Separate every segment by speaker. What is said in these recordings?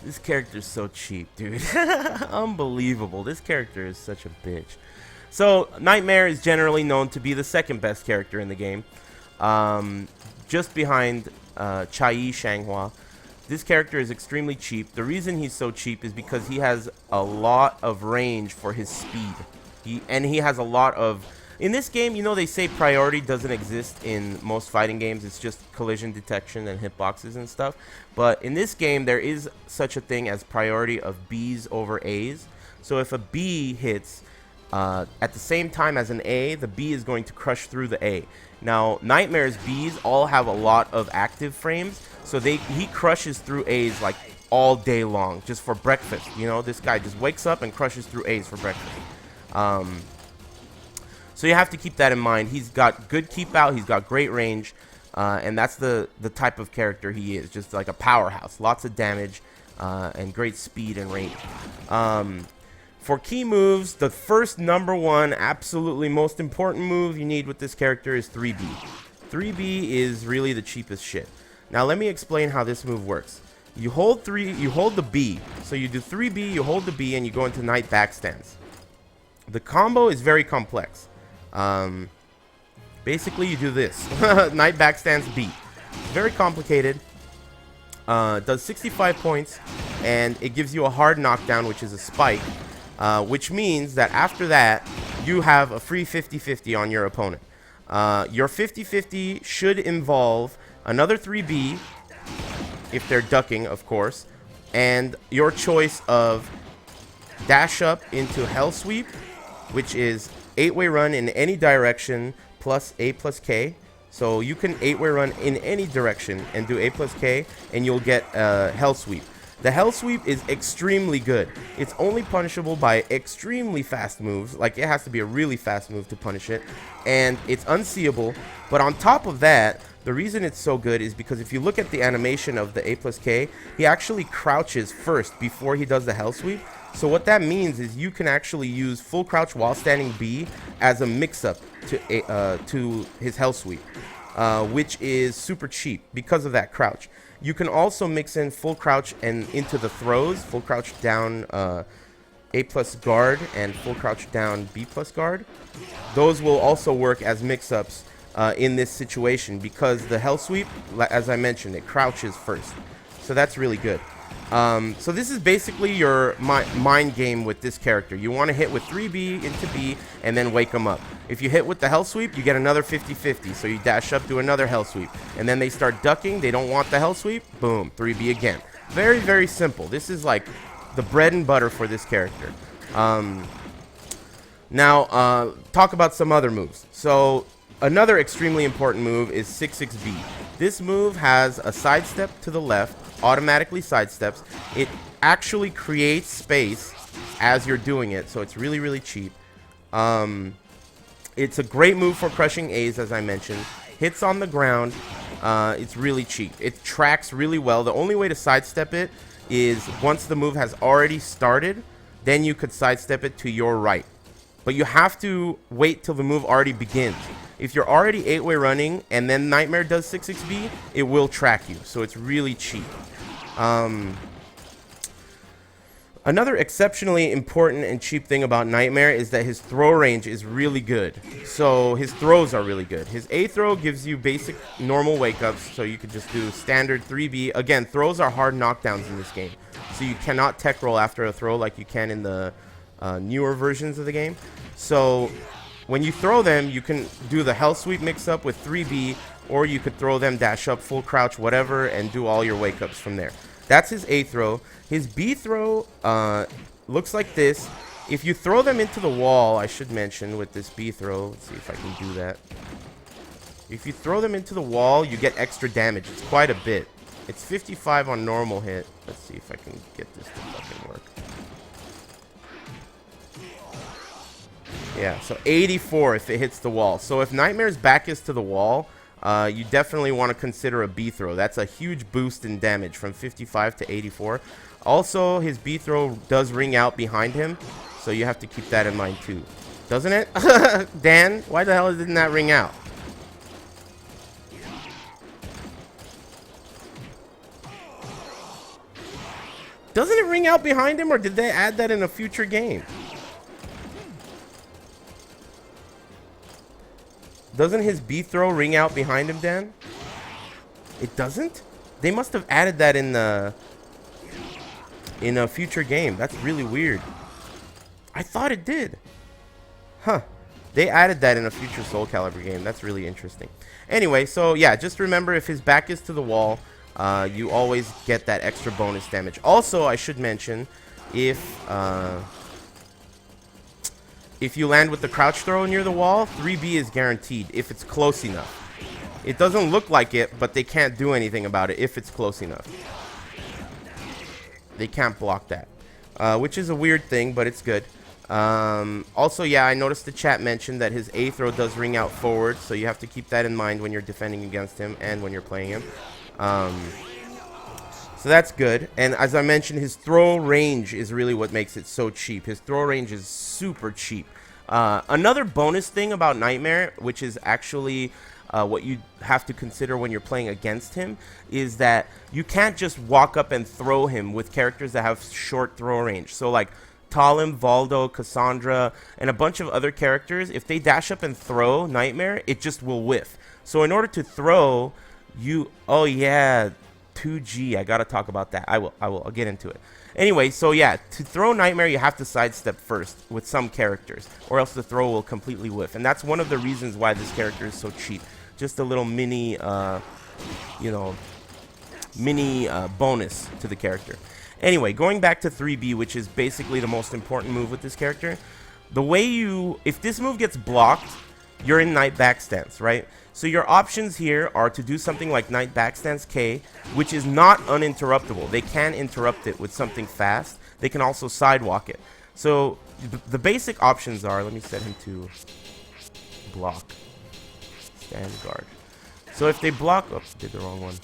Speaker 1: This character's so cheap, dude. Unbelievable. This character is such a bitch. So, Nightmare is generally known to be the second best character in the game. Just behind Chai Shanghua. This character is extremely cheap. The reason he's so cheap is because he has a lot of range for his speed. He has a lot of... In this game, you know, they say priority doesn't exist in most fighting games. It's just collision detection and hitboxes and stuff. But in this game, there is such a thing as priority of Bs over As. So if a B hits at the same time as an A, the B is going to crush through the A. Now, Nightmare's Bs all have a lot of active frames, so he crushes through A's like all day long, just for breakfast. You know, this guy just wakes up and crushes through A's for breakfast. So you have to keep that in mind. He's got good keep out, he's got great range, and that's the type of character he is, just like a powerhouse. Lots of damage and great speed and range. For key moves, the first #1, absolutely most important move you need with this character is 3B. 3B is really the cheapest shit. Now let me explain how this move works. You hold the B. So you do 3B, you hold the B, and you go into Knight Backstance. The combo is very complex. Basically you do this. Knight Backstance B. Very complicated. Does 65 points, and it gives you a hard knockdown, which is a spike. Which means that after that, you have a free 50-50 on your opponent. Your 50-50 should involve another 3B, if they're ducking, of course, and your choice of dash up into Hell Sweep, which is 8-way run in any direction, plus A plus K. So you can 8-way run in any direction and do A plus K, and you'll get Hell Sweep. The Hell Sweep is extremely good. It's only punishable by extremely fast moves. Like, it has to be a really fast move to punish it. And it's unseeable. But on top of that, the reason it's so good is because if you look at the animation of the A plus K, he actually crouches first before he does the Hell Sweep. So what that means is you can actually use full crouch while standing B as a mix-up to his Hell Sweep, which is super cheap because of that crouch. You can also mix in full crouch and into the throws, full crouch down A plus guard and full crouch down B plus guard. Those will also work as mix-ups in this situation because the Hell Sweep, as I mentioned, it crouches first. So that's really good. So this is basically your mind game with this character. You want to hit with 3B into B and then wake them up. If you hit with the Hell Sweep, you get another 50-50. So you dash up, do another Hell Sweep. And then they start ducking. They don't want the Hell Sweep. Boom, 3B again. Very, very simple. This is like the bread and butter for this character. Now, talk about some other moves. So another extremely important move is 6-6B. This move has a sidestep to the left, automatically sidesteps. It actually creates space as you're doing it, so it's really, really cheap. It's a great move for crushing A's, as I mentioned. Hits on the ground. It's really cheap. It tracks really well. The only way to sidestep it is once the move has already started, then you could sidestep it to your right. But you have to wait till the move already begins. If you're already 8-way running and then Nightmare does 6-6B, it will track you. So it's really cheap. Another exceptionally important and cheap thing about Nightmare is that his throw range is really good. So his throws are really good. His A throw gives you basic normal wake-ups, so you could just do standard 3B. Again, throws are hard knockdowns in this game. So you cannot tech roll after a throw like you can in the newer versions of the game. So when you throw them, you can do the Hell Sweep mix-up with 3B, or you could throw them, dash up, full crouch, whatever, and do all your wake-ups from there. That's his A throw. His B throw looks like this. If you throw them into the wall, I should mention with this B throw, let's see if I can do that. If you throw them into the wall, you get extra damage. It's quite a bit. It's 55 on normal hit. Let's see if I can get this to fucking work. Yeah, so 84 if it hits the wall. So if Nightmare's back is to the wall, you definitely want to consider a B throw. That's a huge boost in damage from 55 to 84. Also, his B throw does ring out behind him, so you have to keep that in mind too. Doesn't it? Dan, why the hell didn't that ring out? Doesn't it ring out behind him, or did they add that in a future game? Doesn't his B throw ring out behind him, Dan? It doesn't? They must have added that in a future game. That's really weird. I thought it did. Huh. They added that in a future Soul Calibur game. That's really interesting. Anyway, so yeah, just remember if his back is to the wall, you always get that extra bonus damage. Also, I should mention, if you land with the crouch throw near the wall, 3B is guaranteed if it's close enough. It doesn't look like it, but they can't do anything about it if it's close enough. They can't block that, which is a weird thing, but it's good. Also, yeah, I noticed the chat mentioned that his A throw does ring out forward, so you have to keep that in mind when you're defending against him and when you're playing him. So that's good. And as I mentioned, his throw range is really what makes it so cheap. His throw range is super cheap. Another bonus thing about Nightmare, which is actually what you have to consider when you're playing against him, is that you can't just walk up and throw him with characters that have short throw range. So like Talim, Valdo, Cassandra, and a bunch of other characters, if they dash up and throw Nightmare, it just will whiff. So in order to throw, oh yeah, 2G, I gotta talk about that. I'll get into it. Anyway, so yeah, to throw Nightmare, you have to sidestep first with some characters, or else the throw will completely whiff. And that's one of the reasons why this character is so cheap. Just a little mini, bonus to the character. Anyway, going back to 3B, which is basically the most important move with this character. The way if this move gets blocked, you're in Knight Backstance, right? So your options here are to do something like Knight Backstance K, which is not uninterruptible. They can interrupt it with something fast. They can also sidewalk it. So the basic options are, let me set him to block. Stand guard. So if they block, oops, did the wrong one.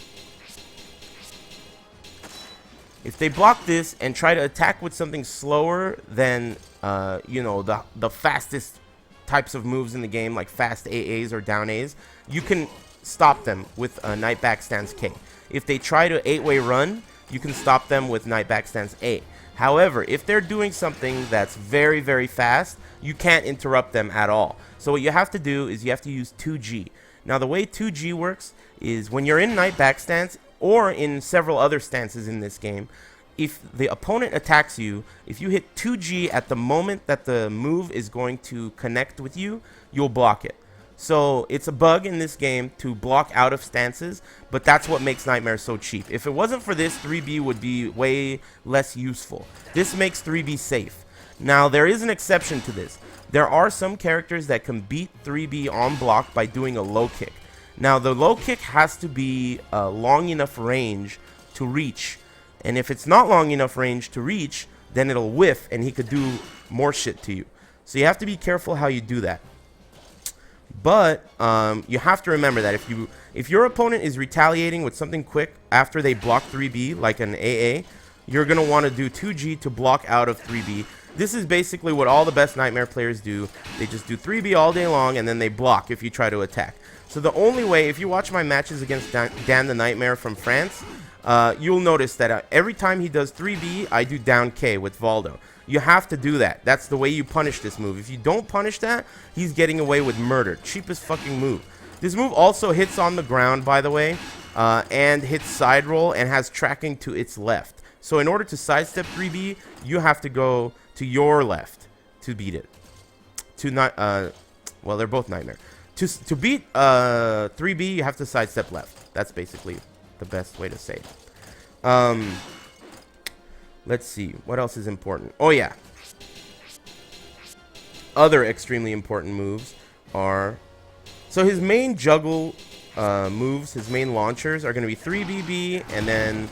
Speaker 1: If they block this and try to attack with something slower than, the fastest types of moves in the game, like fast AAs or down A's, you can stop them with a Knight Backstance K. If they try to 8-way run, you can stop them with Knight Backstance A. However, if they're doing something that's very, very fast, you can't interrupt them at all. So what you have to do is you have to use 2G. Now the way 2G works is when you're in Knight Backstance, or in several other stances in this game, if the opponent attacks you, if you hit 2G at the moment that the move is going to connect with you, you'll block it. So it's a bug in this game to block out of stances, but that's what makes Nightmare so cheap. If it wasn't for this, 3B would be way less useful. This makes 3B safe. Now there is an exception to this. There are some characters that can beat 3B on block by doing a low kick. Now the low kick has to be long enough range to reach, and if it's not long enough range to reach, then it'll whiff and he could do more shit to you. So you have to be careful how you do that. But you have to remember that if your opponent is retaliating with something quick after they block 3B, like an AA, you're going to want to do 2G to block out of 3B. This is basically what all the best Nightmare players do. They just do 3B all day long, and then they block if you try to attack. So the only way, if you watch my matches against Dan the Nightmare from France, you'll notice that every time he does 3B, I do down K with Valdo. You have to do that. That's the way you punish this move. If you don't punish that, he's getting away with murder. Cheapest fucking move. This move also hits on the ground, by the way, and hits side roll and has tracking to its left. So in order to sidestep 3B, you have to go to your left to beat it. Well, they're both Nightmare. To beat 3B, you have to sidestep left. That's basically the best way to say it. Let's see. What else is important? Oh, yeah. Other extremely important moves are... So his main juggle moves, his main launchers are going to be 3BB and then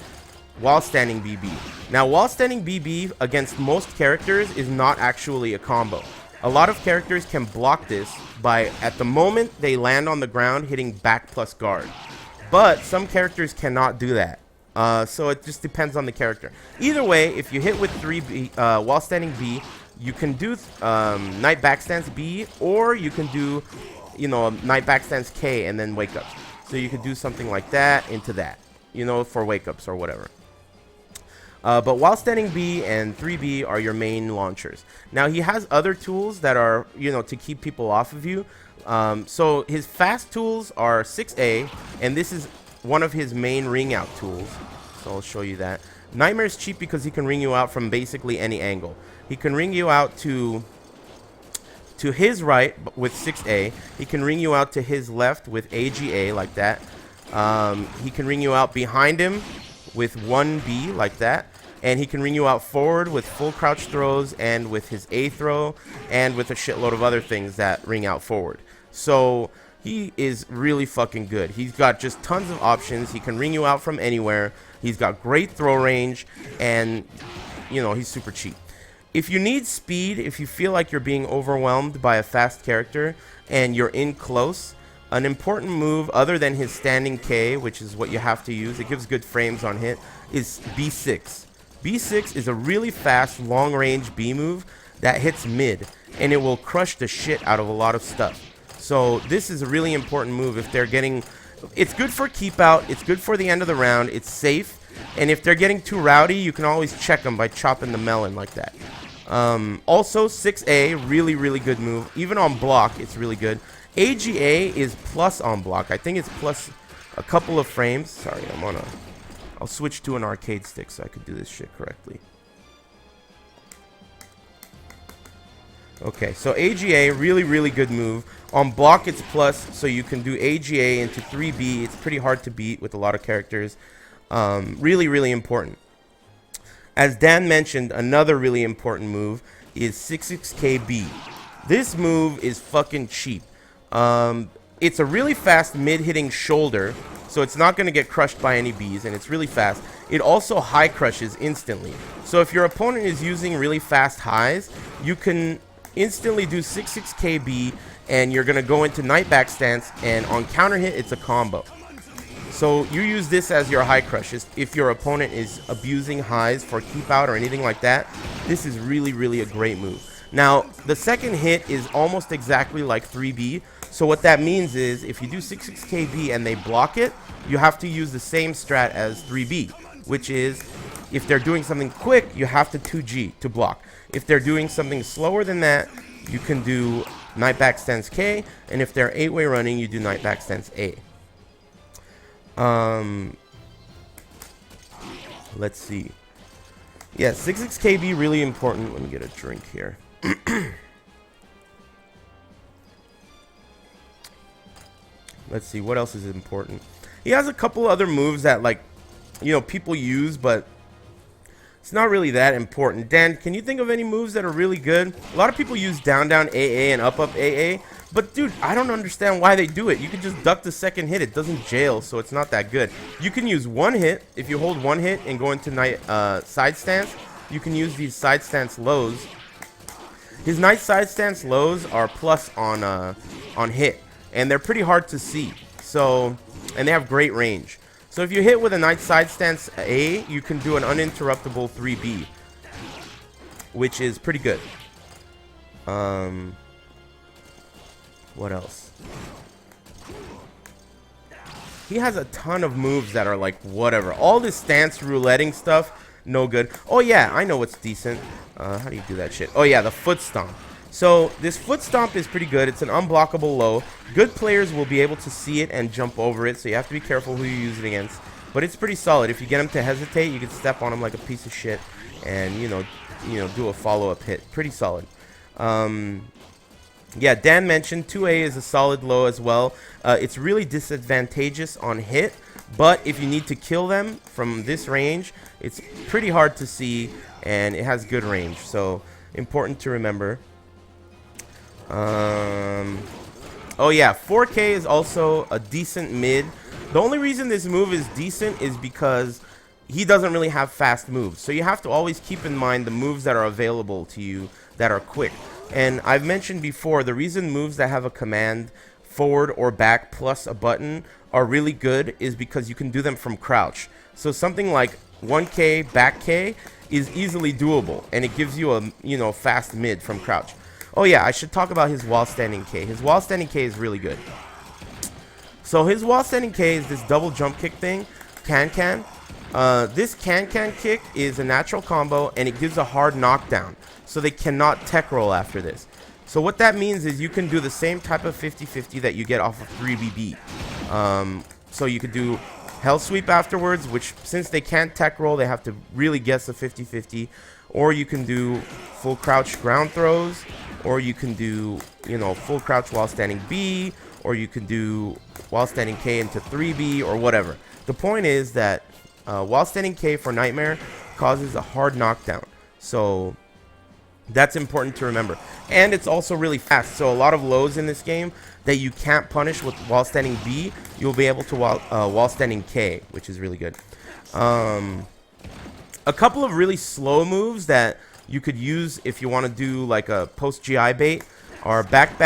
Speaker 1: while standing BB. Now, while standing BB against most characters is not actually a combo. A lot of characters can block this by, at the moment they land on the ground, hitting back plus guard. But some characters cannot do that. So it just depends on the character. Either way, if you hit with 3B while standing B, you can do Knight Backstance B, or you can do, Knight Backstance K and then wake up. So you could do something like that into that, for wake ups or whatever. But while standing B and 3B are your main launchers. Now he has other tools that are, you know, to keep people off of you. So his fast tools are 6A, and this is one of his main ring out tools. So I'll show you that. Nightmare's cheap because he can ring you out from basically any angle. He can ring you out to his right with 6A. He can ring you out to his left with AGA like that. He can ring you out behind him with 1B like that. And he can ring you out forward with full crouch throws and with his A throw and with a shitload of other things that ring out forward. So he is really fucking good. He's got just tons of options. He can ring you out from anywhere. He's got great throw range, and, you know, he's super cheap. If you need speed, if you feel like you're being overwhelmed by a fast character and you're in close, an important move other than his standing K, which is what you have to use, it gives good frames on hit, is B6. B6 is a really fast, long-range B move that hits mid, and it will crush the shit out of a lot of stuff. So this is a really important move if they're getting... It's good for keep out, it's good for the end of the round, it's safe, and if they're getting too rowdy, you can always check them by chopping the melon like that. Also, 6A, really, really good move. Even on block, it's really good. AGA is plus on block. I think it's plus a couple of frames. Sorry, I'll switch to an arcade stick so I could do this shit correctly. Okay, so AGA, really, really good move. On block, it's plus, so you can do AGA into 3B. It's pretty hard to beat with a lot of characters. Really, really important. As Dan mentioned, another really important move is 66KB. This move is fucking cheap. It's a really fast mid-hitting shoulder, so it's not going to get crushed by any Bs, and it's really fast. It also high crushes instantly. So if your opponent is using really fast highs, you can instantly do 66KB, and you're going to go into Night Back Stance, and on counter hit, it's a combo. So you use this as your high crush. If your opponent is abusing highs for keep out or anything like that, this is really, really a great move. Now, the second hit is almost exactly like 3B. So what that means is if you do 66KB and they block it, you have to use the same strat as 3B, which is if they're doing something quick, you have to 2G to block. If they're doing something slower than that, you can do Night Back Stance K, and if they're 8-way running, you do Night Back Stance A. Let's see. Yeah, 66KB really important. Let me get a drink here. Let's see, what else is important? He has a couple other moves that, like, you know, people use, but it's not really that important. Dan, can you think of any moves that are really good? A lot of people use down down AA and up up AA, but dude, I don't understand why they do it. You can just duck the second hit. It doesn't jail, so it's not that good. You can use one hit. If you hold one hit and go into side stance, you can use these side stance lows. His nice side stance lows are plus on hit, and they're pretty hard to see. So, and they have great range. So if you hit with a nice side stance A, you can do an uninterruptible 3B, which is pretty good. What else? He has a ton of moves that are like whatever. All this stance rouletting stuff, no good. Oh yeah, I know what's decent. How do you do that shit? Oh yeah, the foot stomp. So this foot stomp is pretty good. It's an unblockable low. Good players will be able to see it and jump over it, so you have to be careful who you use it against. But it's pretty solid. If you get him to hesitate, you can step on him like a piece of shit and you know do a follow-up hit. Pretty solid. Yeah, Dan mentioned 2A is a solid low as well. It's really disadvantageous on hit, but if you need to kill them from this range, it's pretty hard to see and it has good range. So important to remember. Oh yeah, 4K is also a decent mid. The only reason this move is decent is because he doesn't really have fast moves. So you have to always keep in mind the moves that are available to you that are quick. And I've mentioned before, the reason moves that have a command forward or back plus a button are really good is because you can do them from crouch. So something like 1K back K is easily doable, and it gives you a fast mid from crouch. Oh yeah, I should talk about his while standing K. His while standing K is really good. So his while standing K is this double jump kick thing, can. This can kick is a natural combo, and it gives a hard knockdown, so they cannot tech roll after this. So what that means is you can do the same type of 50-50 that you get off of 3BB. So you could do Hell Sweep afterwards, which since they can't tech roll, they have to really guess a 50-50. Or you can do full crouch ground throws, or you can do, you know, full crouch while standing B, or you can do while standing K into 3B, or whatever. The point is that while standing K for Nightmare causes a hard knockdown. So that's important to remember. And it's also really fast. So a lot of lows in this game that you can't punish with while standing B, you'll be able to while standing K, which is really good. A couple of really slow moves that you could use if you want to do like a post GI bait are back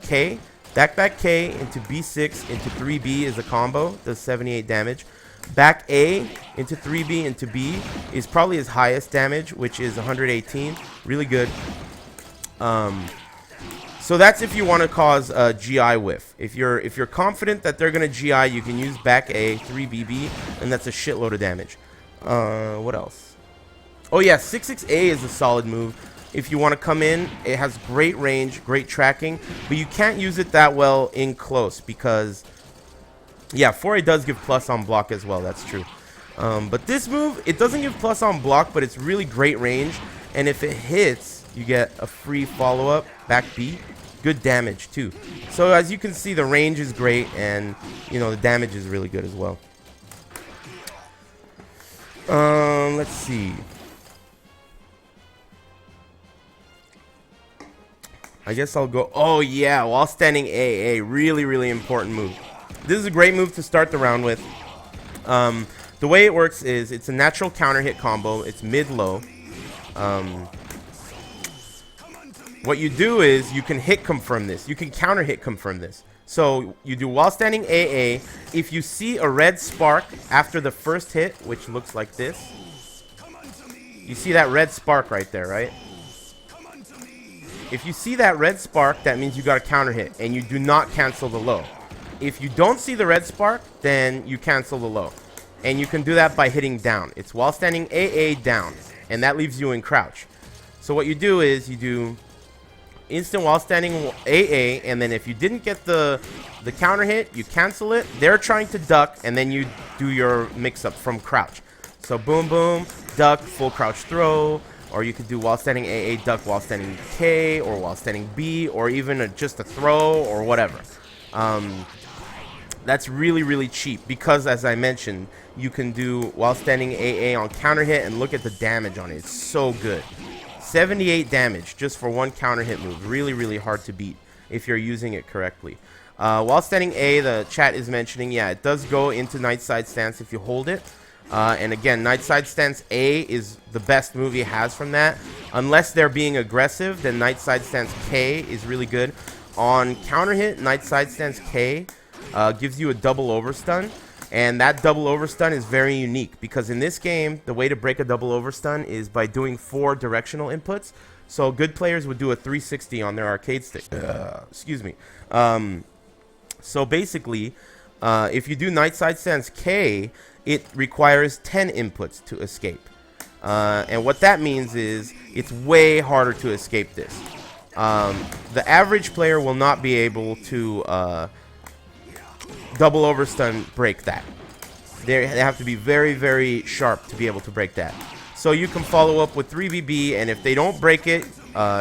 Speaker 1: K. Back K into B6 into 3B is a combo, does 78 damage. Back A into 3B into B is probably his highest damage, which is 118. Really good. So that's if you want to cause a GI whiff. If you're confident that they're gonna GI, you can use back A 3BB, and that's a shitload of damage. What else? Oh yeah, 66A is a solid move. If you want to come in, it has great range, great tracking, but you can't use it that well in close because, yeah, 4A does give plus on block as well. That's true. But this move, it doesn't give plus on block, but it's really great range. And if it hits, you get a free follow-up, back B. Good damage, too. So as you can see, the range is great, and, you know, the damage is really good as well. Let's see. I guess I'll go. Oh, yeah, while standing AA. Really, really important move. This is a great move to start the round with. The way it works is it's a natural counter hit combo. It's mid-low. What you do is you can hit confirm this. You can counter hit confirm this. So you do while standing AA. If you see a red spark after the first hit, which looks like this. You see that red spark right there, right? If you see that red spark, that means you got a counter hit, and you do not cancel the low. If you don't see the red spark, then you cancel the low. And you can do that by hitting down. It's while standing AA down, and that leaves you in crouch. So what you do is you do instant while standing AA, and then if you didn't get the counter hit, you cancel it. They're trying to duck, and then you do your mix-up from crouch. So boom, boom, duck, full crouch throw. Or you could do while standing AA, duck while standing K, or while standing B, or even just a throw, or whatever. That's really, really cheap because, as I mentioned, you can do while standing AA on counter hit, and look at the damage on it. It's so good. 78 damage just for one counter hit move. Really, really hard to beat if you're using it correctly. While standing A, the chat is mentioning, yeah, it does go into Night Side Stance if you hold it. And again, Night Side Stance A is the best move he has from that. Unless they're being aggressive, then Night Side Stance K is really good. On counter hit, Night Side Stance K gives you a double overstun. And that double overstun is very unique because in this game, the way to break a double overstun is by doing 4 directional inputs. So good players would do a 360 on their arcade stick. Excuse me. So basically, if you do Night Side Stance K, it requires 10 inputs to escape. And what that means is it's way harder to escape this. The average player will not be able to double overstun break that. They have to be very, very sharp to be able to break that. So you can follow up with 3BB, and if they don't break it,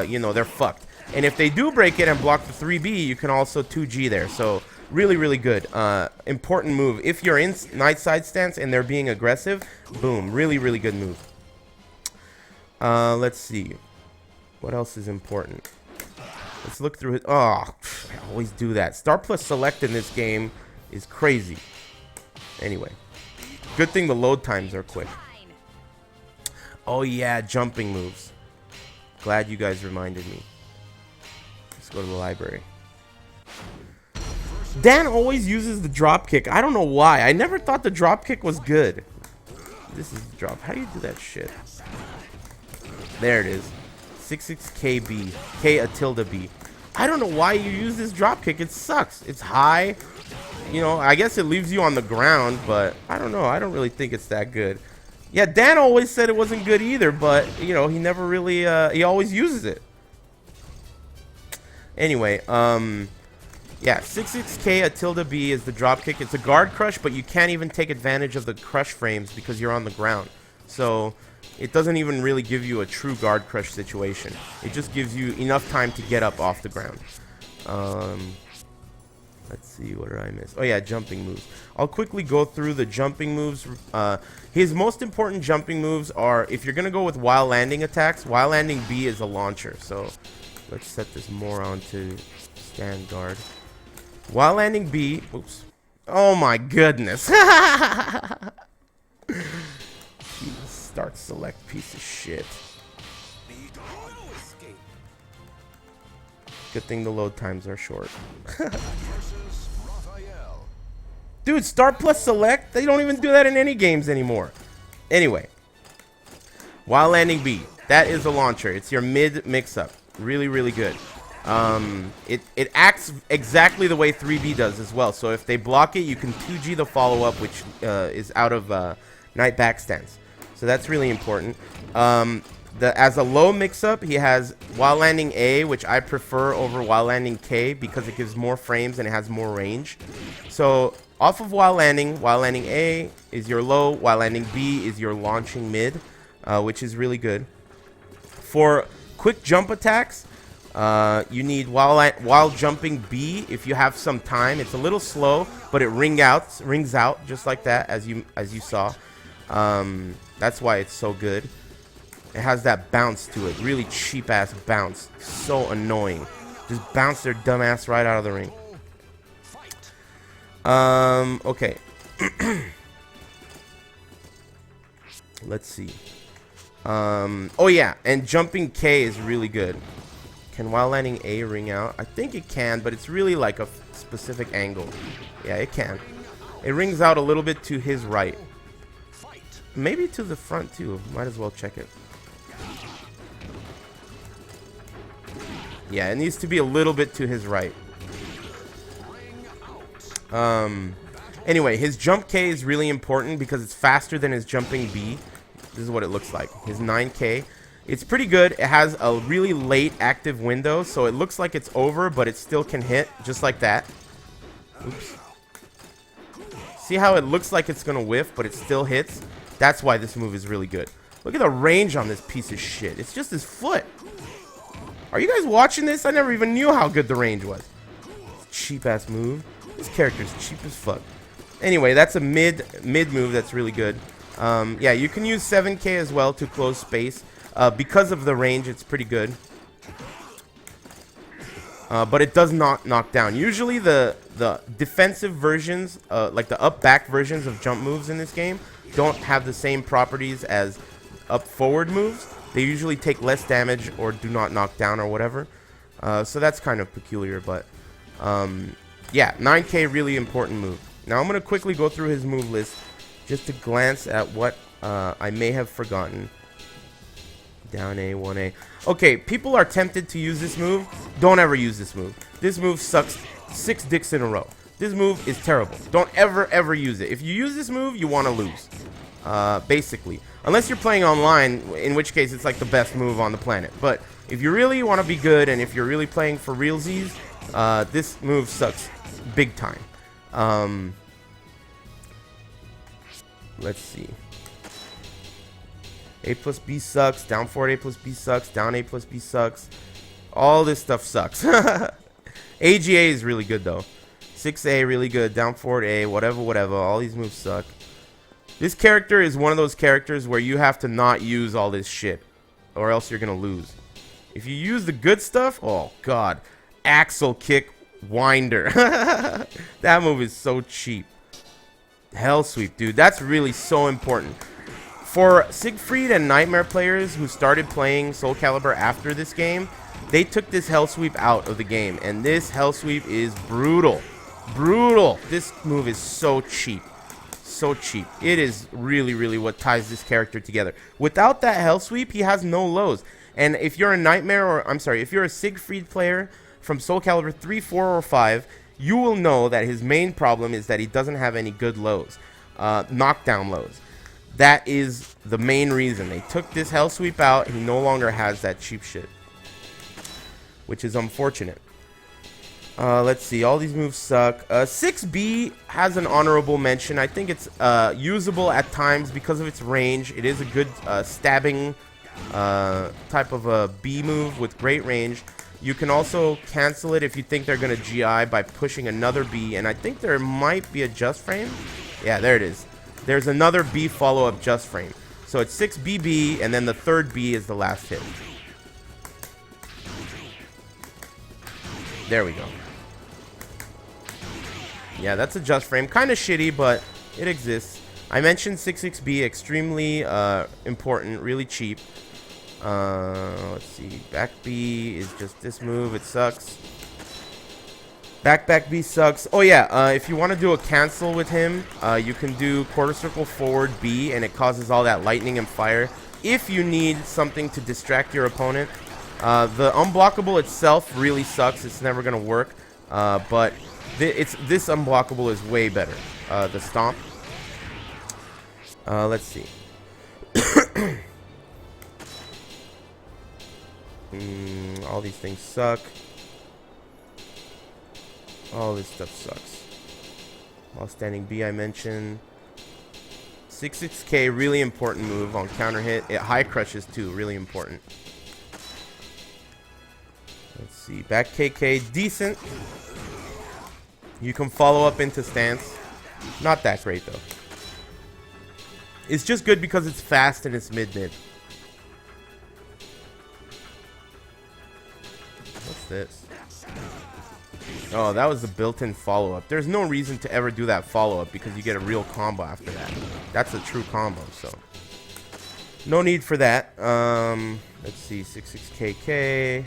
Speaker 1: you know, they're fucked. And if they do break it and block the 3B, you can also 2G there. So really, really good. Important move. If you're in Night Side Stance and they're being aggressive, boom. Really, really good move. Let's see. What else is important? Let's look through it. Oh, I always do that. Star plus select in this game is crazy. Anyway. Good thing the load times are quick. Oh, yeah. Jumping moves. Glad you guys reminded me. Let's go to the library. Dan always uses the drop kick. I don't know why. I never thought the drop kick was good. This is the drop. How do you do that shit? There it is. 66KB. K a tilde B. I don't know why you use this drop kick. It sucks. It's high. You know, I guess it leaves you on the ground, but I don't know. I don't really think it's that good. Yeah, Dan always said it wasn't good either, but, you know, he never really, he always uses it. Anyway, yeah, 66K at tilde B is the drop kick. It's a guard crush, but you can't even take advantage of the crush frames because you're on the ground. So it doesn't even really give you a true guard crush situation. It just gives you enough time to get up off the ground. Let's see, what did I miss? Oh yeah, jumping moves. I'll quickly go through the jumping moves. His most important jumping moves are, if you're gonna go with while landing attacks, while landing B is a launcher. So let's set this moron to stand guard. While landing B, oops. Oh my goodness. Start select piece of shit. Good thing the load times are short. Dude, start plus select? They don't even do that in any games anymore. Anyway. While landing B. That is a launcher. It's your mid mix-up. Really, really good. It acts exactly the way 3B does as well. So if they block it, you can 2G the follow-up, which is out of Knight backstands. So that's really important. As a low mix-up, he has while landing A, which I prefer over while landing K because it gives more frames and it has more range. So off of while landing A is your low, while landing B is your launching mid, which is really good. For quick jump attacks, you need while jumping B. If you have some time, it's a little slow, but it rings out just like that, as you saw. That's why it's so good. It has that bounce to it. Really cheap ass bounce. So annoying. Just bounce their dumb ass right out of the ring. Okay. Let's see. Oh yeah, and jumping K is really good. Can while landing A ring out? I think it can, but it's really like a specific angle. Yeah, it can. It rings out a little bit to his right. Maybe to the front too. Might as well check it. Yeah, it needs to be a little bit to his right. Anyway, his jump K is really important because it's faster than his jumping B. This is what it looks like. His 9K. It's pretty good. It has a really late active window, so it looks like it's over, but it still can hit, just like that. Oops. See how it looks like it's gonna whiff, but it still hits? That's why this move is really good. Look at the range on this piece of shit. It's just his foot. Are you guys watching this? I never even knew how good the range was. Cheap ass move. This character's cheap as fuck. Anyway, that's a mid move that's really good. Yeah, you can use 7K as well to close space. Because of the range, it's pretty good. But it does not knock down. Usually the defensive versions, like the up-back versions of jump moves in this game, don't have the same properties as up-forward moves. They usually take less damage or do not knock down or whatever. So that's kind of peculiar, but yeah, 9K, really important move. Now I'm going to quickly go through his move list just to glance at what I may have forgotten. Down A, 1A. Okay, people are tempted to use this move. Don't ever use this move. This move sucks 6 dicks in a row. This move is terrible. Don't ever use it. If you use this move, you want to lose. Basically. Unless you're playing online, in which case it's like the best move on the planet. But if you really want to be good and if you're really playing for realsies, this move sucks big time. Let's see. A plus B sucks. Down forward A plus B sucks. Down A plus B sucks. All this stuff sucks. AGA is really good though. 6A really good. Down forward A. Whatever. All these moves suck. This character is one of those characters where you have to not use all this shit, or else you're gonna lose. If you use the good stuff, oh god. Axle kick winder. That move is so cheap. Hell sweep, dude. That's really so important. For Siegfried and Nightmare players who started playing Soul Calibur after this game, they took this Hell Sweep out of the game, and this Hell Sweep is brutal. Brutal. This move is so cheap. So cheap. It is really what ties this character together. Without that Hell Sweep, he has no lows. And if you're a Nightmare, or I'm sorry, if you're a Siegfried player from Soul Calibur 3, 4, or 5, you will know that his main problem is that he doesn't have any good lows, knockdown lows. That is the main reason. They took this Hell Sweep out. He no longer has that cheap shit, which is unfortunate. Let's see. All these moves suck. 6B has an honorable mention. I think it's usable at times because of its range. It is a good stabbing type of a B move with great range. You can also cancel it if you think they're going to GI by pushing another B. And I think there might be a Just Frame. Yeah, there it is. There's another B follow-up Just Frame. So it's 6BB, and then the third B is the last hit. There we go. Yeah, that's a Just Frame. Kind of shitty, but it exists. I mentioned 66B, extremely important, really cheap. Let's see. Back B is just this move. It sucks. Back B sucks. Oh yeah, if you want to do a cancel with him, you can do quarter circle forward B, and it causes all that lightning and fire. If you need something to distract your opponent, the unblockable itself really sucks. It's never gonna work. But this unblockable is way better. The stomp. Let's see. All these things suck. All this stuff sucks. While standing B, I mentioned. 66K, really important move on counter hit. It high crushes too, really important. Let's see. Back KK, decent. You can follow up into stance. Not that great though. It's just good because it's fast and it's mid-mid. What's this? Oh, that was the built-in follow-up. There's no reason to ever do that follow-up because you get a real combo after that. That's a true combo, so no need for that. Let's see, 66KK.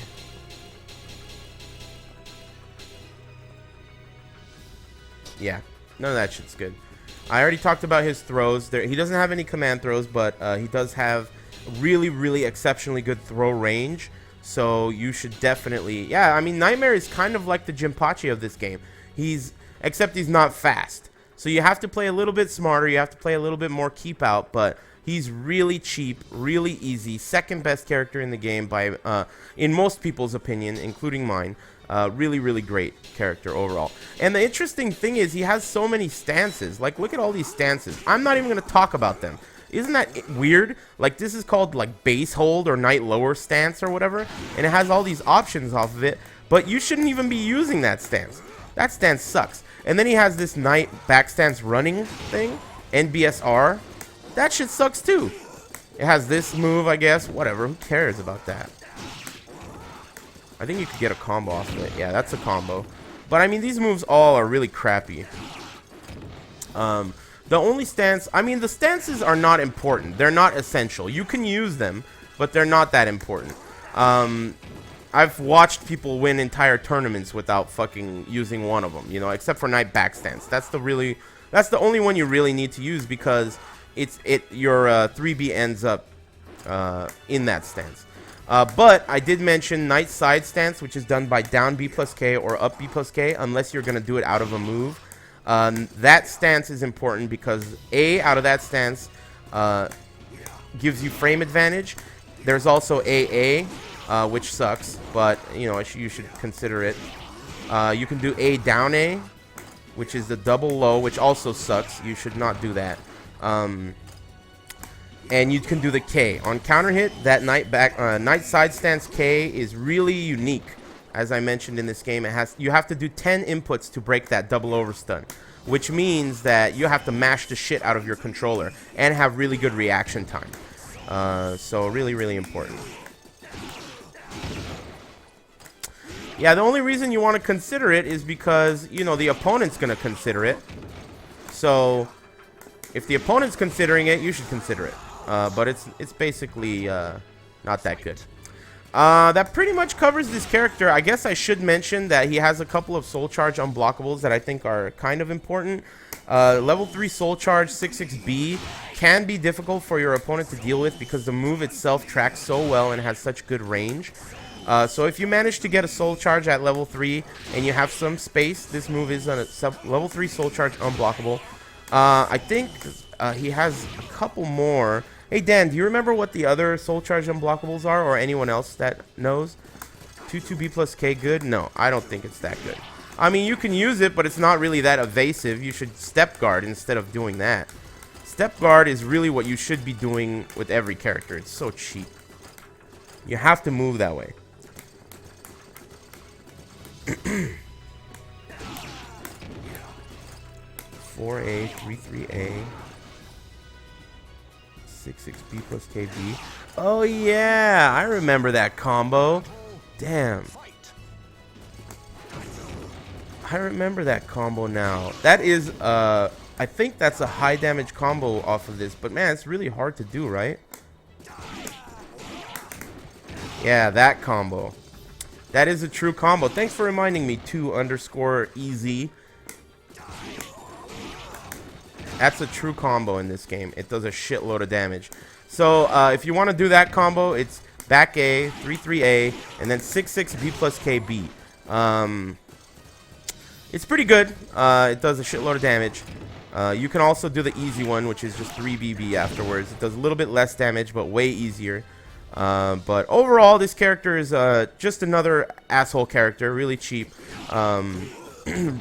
Speaker 1: Yeah, none of that shit's good. I already talked about his throws. He doesn't have any command throws, but he does have really, really exceptionally good throw range. So you should definitely... Yeah, I mean, Nightmare is kind of like the Jinpachi of this game. Except he's not fast. So you have to play a little bit smarter. You have to play a little bit more keep out. But he's really cheap, really easy. Second best character in the game by, in most people's opinion, including mine. Really, really great character overall. And the interesting thing is he has so many stances. Like, look at all these stances. I'm not even going to talk about them. Isn't that weird? Like, this is called, like, base hold or night lower stance or whatever. And it has all these options off of it. But you shouldn't even be using that stance. That stance sucks. And then he has this night back stance running thing. NBSR. That shit sucks, too. It has this move, I guess. Whatever. Who cares about that? I think you could get a combo off of it. Yeah, that's a combo. But, I mean, these moves all are really crappy. The only stance... I mean, the stances are not important. They're not essential. You can use them, but they're not that important. I've watched people win entire tournaments without fucking using one of them, you know, except for night back stance. That's the only one you really need to use because your 3B ends up in that stance. But I did mention night side stance, which is done by down B plus K or up B plus K, unless you're going to do it out of a move. That stance is important because out of that stance gives you frame advantage. There's also AA, which sucks, but you know you should consider it. You can do down A, which is the double low, which also sucks. You should not do that. And you can do the K on counter hit. That night side stance K is really unique. As I mentioned in this game, you have to do 10 inputs to break that double overstun, which means that you have to mash the shit out of your controller and have really good reaction time. So really, really important. Yeah, the only reason you want to consider it is because, you know, the opponent's going to consider it. So if the opponent's considering it, you should consider it. But it's basically not that good. That pretty much covers this character. I guess I should mention that he has a couple of soul charge unblockables that I think are kind of important. Level 3 soul charge 66B can be difficult for your opponent to deal with because the move itself tracks so well and has such good range. So if you manage to get a soul charge at level 3 and you have some space, this move is on a level 3 soul charge unblockable. I think he has a couple more. Hey Dan, do you remember what the other soul charge unblockables are, or anyone else that knows? 2-2B plus K good? No, I don't think it's that good. I mean, you can use it, but it's not really that evasive. You should step guard instead of doing that. Step guard is really what you should be doing with every character. It's so cheap. You have to move that way. 4A, 3-3A, 6-6B plus KB. Oh yeah, I remember that combo. Damn. I remember that combo now. That is, I think that's a high damage combo off of this, but man, it's really hard to do, right? Yeah, that combo. That is a true combo. Thanks for reminding me, 2_easy. That's a true combo in this game. It does a shitload of damage. So, if you want to do that combo, it's back A, 3-3A, and then 6-6B plus KB. It's pretty good. It does a shitload of damage. You can also do the easy one, which is just 3BB afterwards. It does a little bit less damage, but way easier. But overall, this character is just another asshole character, really cheap.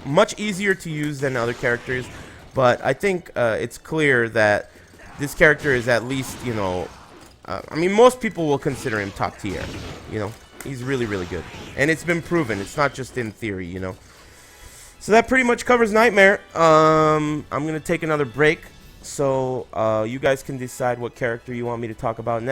Speaker 1: Much easier to use than other characters, but I think it's clear that this character is at least, you know, I mean, most people will consider him top tier. You know, he's really, really good, and it's been proven. It's not just in theory, you know. So that pretty much covers Nightmare. I'm gonna take another break, so you guys can decide what character you want me to talk about next.